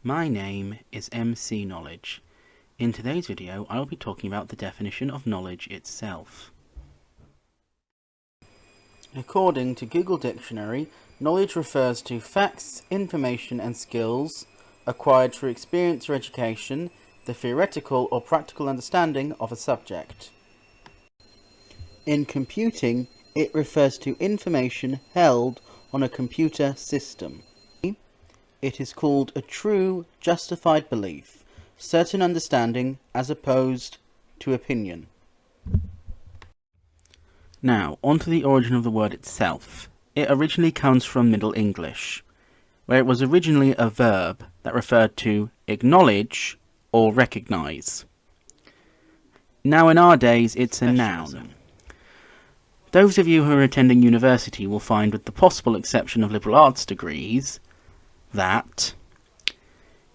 My name is MC Knowledge. In today's video, I will be talking about the definition of knowledge itself. According to Google Dictionary, knowledge refers to facts, information and skills acquired through experience or education, the theoretical or practical understanding of a subject. In computing, it refers to information held on a computer system. It is called a true, justified belief, certain understanding as opposed to opinion. Now, onto the origin of the word itself. It originally comes from Middle English, where it was originally a verb that referred to acknowledge or recognize. Now in our days, it's a noun. Those of you who are attending university will find, with the possible exception of liberal arts degrees, that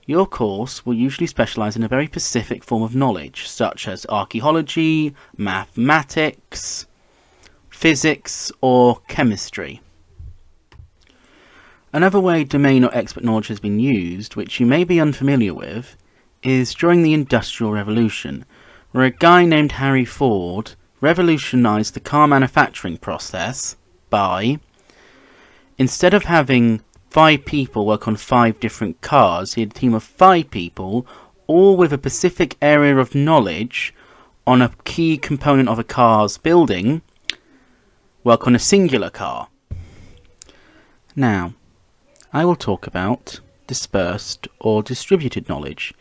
your course will usually specialise in a very specific form of knowledge, such as archaeology, mathematics, physics, or chemistry. Another way domain or expert knowledge has been used, which you may be unfamiliar with, is during the Industrial Revolution, where a guy named Harry Ford revolutionised the car manufacturing process by, instead of having 5 people work on 5 different cars, he had a team of 5 people, all with a specific area of knowledge on a key component of a car's building, work on a singular car. Now, I will talk about dispersed or distributed knowledge.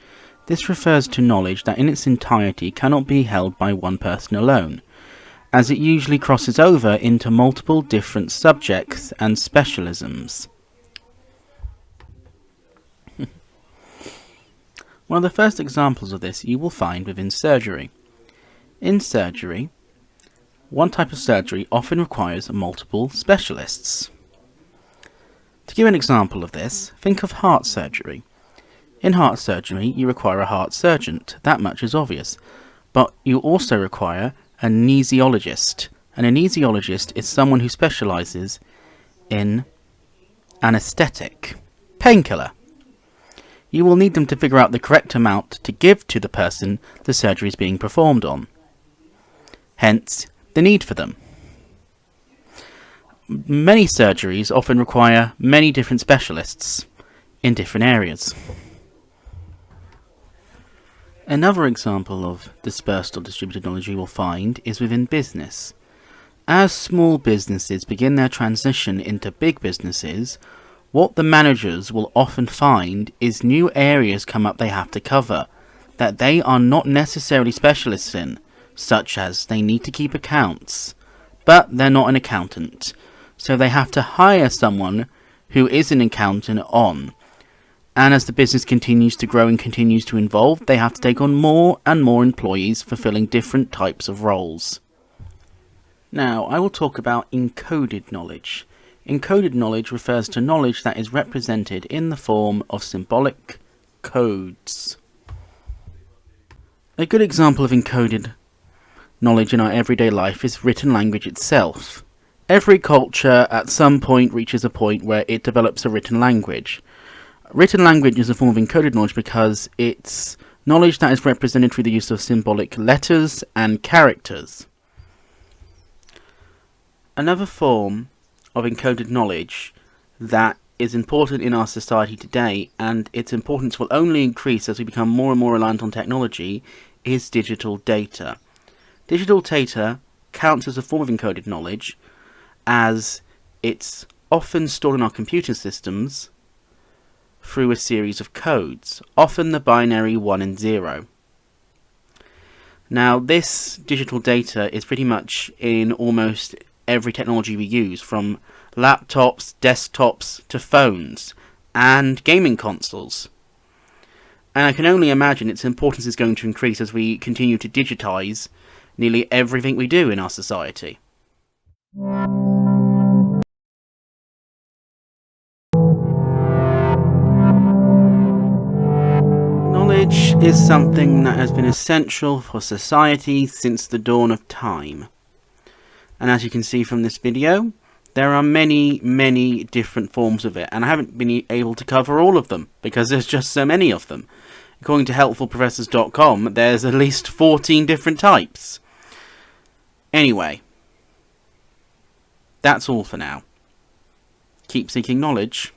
This refers to knowledge that in its entirety cannot be held by one person alone, as it usually crosses over into multiple different subjects and specialisms. One of the first examples of this you will find within surgery. In surgery, one type of surgery often requires multiple specialists. To give an example of this, think of heart surgery. In heart surgery, you require a heart surgeon, that much is obvious, but you also require an anesthesiologist. An anesthesiologist is someone who specialises in anaesthetic, painkiller. You will need them to figure out the correct amount to give to the person the surgery is being performed on. Hence, the need for them. Many surgeries often require many different specialists in different areas. Another example of dispersed or distributed knowledge you will find is within business. As small businesses begin their transition into big businesses, what the managers will often find is new areas come up they have to cover, that they are not necessarily specialists in, such as they need to keep accounts, but they're not an accountant, so they have to hire someone who is an accountant on. And as the business continues to grow and continues to evolve, they have to take on more and more employees fulfilling different types of roles. Now, I will talk about encoded knowledge. Encoded knowledge refers to knowledge that is represented in the form of symbolic codes. A good example of encoded knowledge in our everyday life is written language itself. Every culture at some point reaches a point where it develops a written language. Written language is a form of encoded knowledge because it's knowledge that is represented through the use of symbolic letters and characters. Another form of encoded knowledge that is important in our society today, and its importance will only increase as we become more and more reliant on technology, is digital data. Digital data counts as a form of encoded knowledge, as it's often stored in our computer systems through a series of codes, often the binary 1 and 0. Now, this digital data is pretty much in almost every technology we use, from laptops, desktops, to phones, and gaming consoles. And I can only imagine its importance is going to increase as we continue to digitize nearly everything we do in our society. Knowledge is something that has been essential for society since the dawn of time. And as you can see from this video, There are many, many different forms of it, and I haven't been able to cover all of them, because there's just so many of them. According to helpfulprofessors.com, there's at least 14 different types. Anyway, that's all for now. Keep seeking knowledge.